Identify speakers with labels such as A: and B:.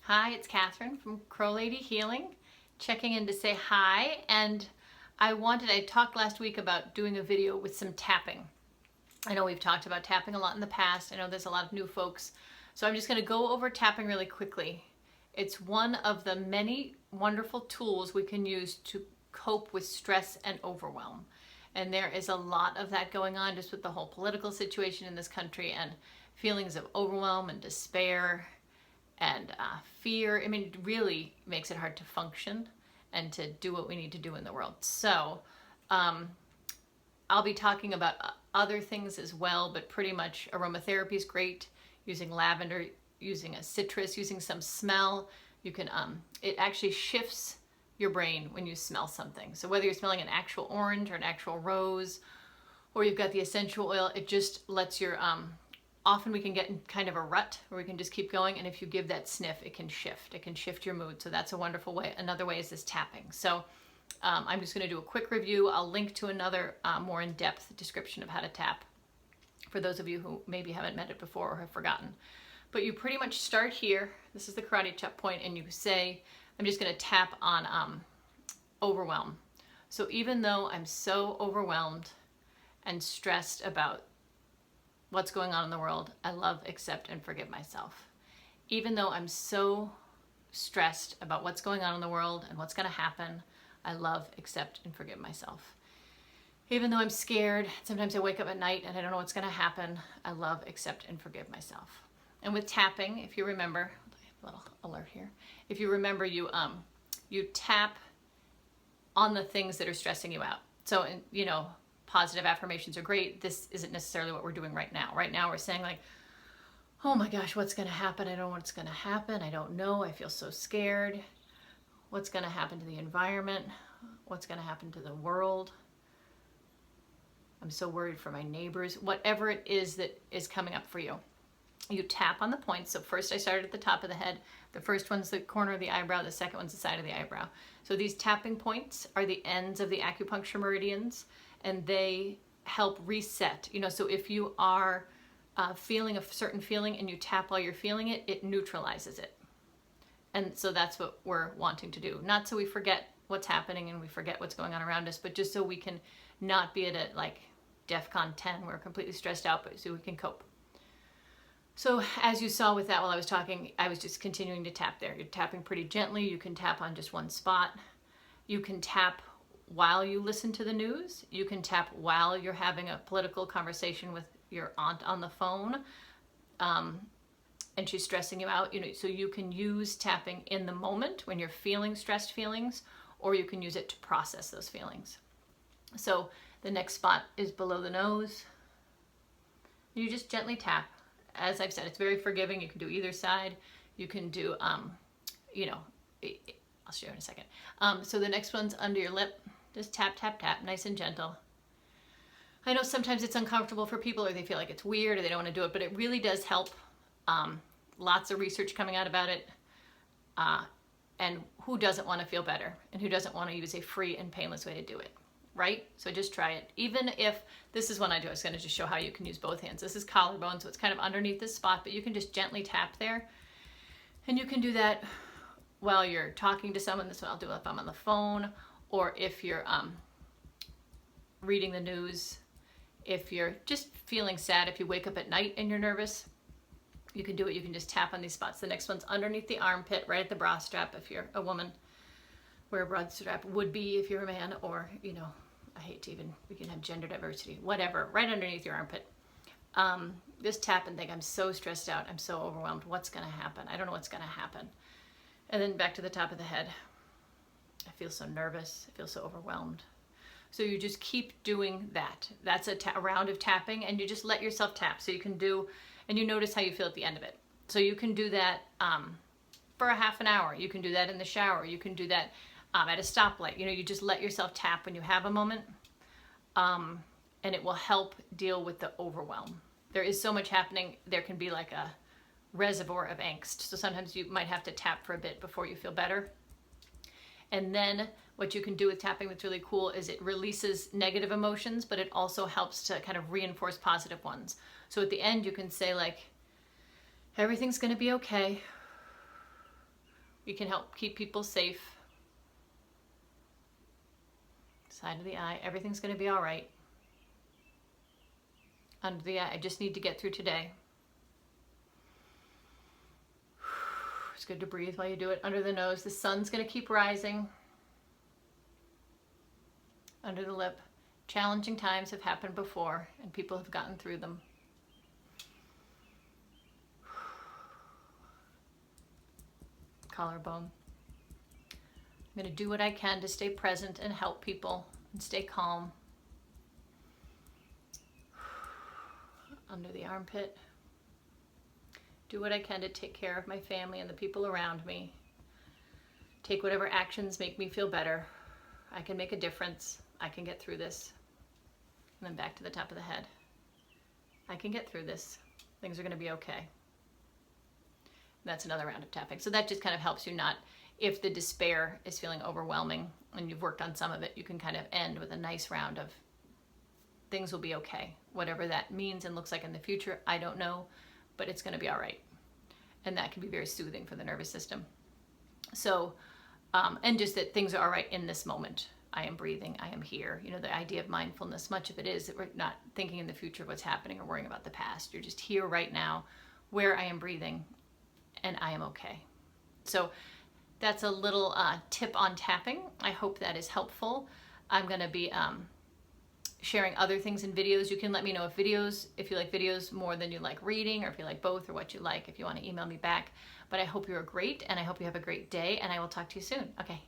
A: Hi, it's Catherine from Lady Healing, checking in to say hi. And I talked last week about doing a video with some tapping. I know we've talked about tapping a lot in the past. I know there's a lot of new folks. So I'm just going to go over tapping really quickly. It's one of the many wonderful tools we can use to cope with stress and overwhelm. And there is a lot of that going on just with the whole political situation in this country and feelings of overwhelm and despair and fear. I mean, it really makes it hard to function and to do what we need to do in the world. So I'll be talking about other things as well, but pretty much aromatherapy is great. Using lavender, using a citrus, using some smell. You can, it actually shifts your brain when you smell something. So whether you're smelling an actual orange or an actual rose, or you've got the essential oil, it just lets your, often we can get in kind of a rut where we can just keep going. And if you give that sniff, it can shift your mood. So that's a wonderful way. Another way is this tapping. So I'm just going to do a quick review. I'll link to another more in-depth description of how to tap for those of you who maybe haven't met it before or have forgotten. But you pretty much start here. This is the karate chop point, and you say, I'm just going to tap on overwhelm. So even though I'm so overwhelmed and stressed about what's going on in the world, I love, accept, and forgive myself. Even though I'm so stressed about what's going on in the world and what's going to happen, I love, accept, and forgive myself. Even though I'm scared, sometimes I wake up at night and I don't know what's going to happen, I love, accept, and forgive myself. And with tapping, if you remember, a little alert here, if you remember, you tap on the things that are stressing you out. So, you know, positive affirmations are great. This isn't necessarily what we're doing right now. Right now we're saying like, oh my gosh, what's going to happen? I don't know what's going to happen. I don't know. I feel so scared. What's going to happen to the environment? What's going to happen to the world? I'm so worried for my neighbors. Whatever it is that is coming up for you. You tap on the points. So first I started at the top of the head. The first one's the corner of the eyebrow. The second one's the side of the eyebrow. So these tapping points are the ends of the acupuncture meridians, and they help reset. You know, so if you are feeling a certain feeling and you tap while you're feeling it, it neutralizes it. And so that's what we're wanting to do. Not so we forget what's happening and we forget what's going on around us, but just so we can not be at a like DEFCON 10, we're completely stressed out, but so we can cope. So as you saw with that while I was talking, I was just continuing to tap there. You're tapping pretty gently. You can tap on just one spot. You can tap while you listen to the news. You can tap while you're having a political conversation with your aunt on the phone, and she's stressing you out. You know, so you can use tapping in the moment when you're feeling stressed feelings, or you can use it to process those feelings. So the next spot is below the nose. You just gently tap. As I've said, it's very forgiving. You can do either side. You can do, you know, I'll show you in a second. So the next one's under your lip. Just tap, tap, tap, nice and gentle. I know sometimes it's uncomfortable for people, or they feel like it's weird, or they don't want to do it, but it really does help. Lots of research coming out about it. And who doesn't want to feel better? And who doesn't want to use a free and painless way to do it? Right? So just try it. Even if, this is one I do, I was going to just show how you can use both hands. This is collarbone, so it's kind of underneath this spot, but you can just gently tap there. And you can do that while you're talking to someone. This one I'll do if I'm on the phone, or if you're reading the news, if you're just feeling sad, if you wake up at night and you're nervous, you can do it. You can just tap on these spots. The next one's underneath the armpit, right at the bra strap if you're a woman, where a bra strap would be if you're a man, or, you know, I hate to even, we can have gender diversity, whatever, right underneath your armpit. Just tap and think, I'm so stressed out, I'm so overwhelmed, what's going to happen? I don't know what's going to happen. And then back to the top of the head. I feel so nervous, I feel so overwhelmed. So you just keep doing that. That's a round of tapping, and you just let yourself tap. So you can do, and you notice how you feel at the end of it. So you can do that for a half an hour. You can do that in the shower. You can do that at a stoplight. You know, you just let yourself tap when you have a moment, and it will help deal with the overwhelm. There is so much happening. There can be like a reservoir of angst. So sometimes you might have to tap for a bit before you feel better. And then what you can do with tapping that's really cool is it releases negative emotions, but it also helps to kind of reinforce positive ones. So at the end you can say like, everything's going to be okay. You can help keep people safe. Side of the eye, everything's going to be all right. Under the eye, I just need to get through today. It's good to breathe while you do it. Under the nose, the sun's going to keep rising. Under the lip, challenging times have happened before and people have gotten through them. Collarbone. I'm going to do what I can to stay present and help people and stay calm. Under the armpit. Do what I can to take care of my family and the people around me. Take whatever actions make me feel better. I can make a difference. I can get through this. And then back to the top of the head. I can get through this. Things are going to be okay. And that's another round of tapping. So that just kind of helps you not, if the despair is feeling overwhelming and you've worked on some of it, you can kind of end with a nice round of things will be okay. Whatever that means and looks like in the future, I don't know, but it's going to be all right. And that can be very soothing for the nervous system. So, and just that things are all right in this moment. I am breathing, I am here. You know, the idea of mindfulness, much of it is that we're not thinking in the future of what's happening or worrying about the past. You're just here right now where I am breathing and I am okay. So that's a little tip on tapping. I hope that is helpful. I'm going to be sharing other things in videos. You can let me know if you like videos more than you like reading, or if you like both, or what you like, if you want to email me back. But I hope you're great, and I hope you have a great day, and I will talk to you soon. Okay,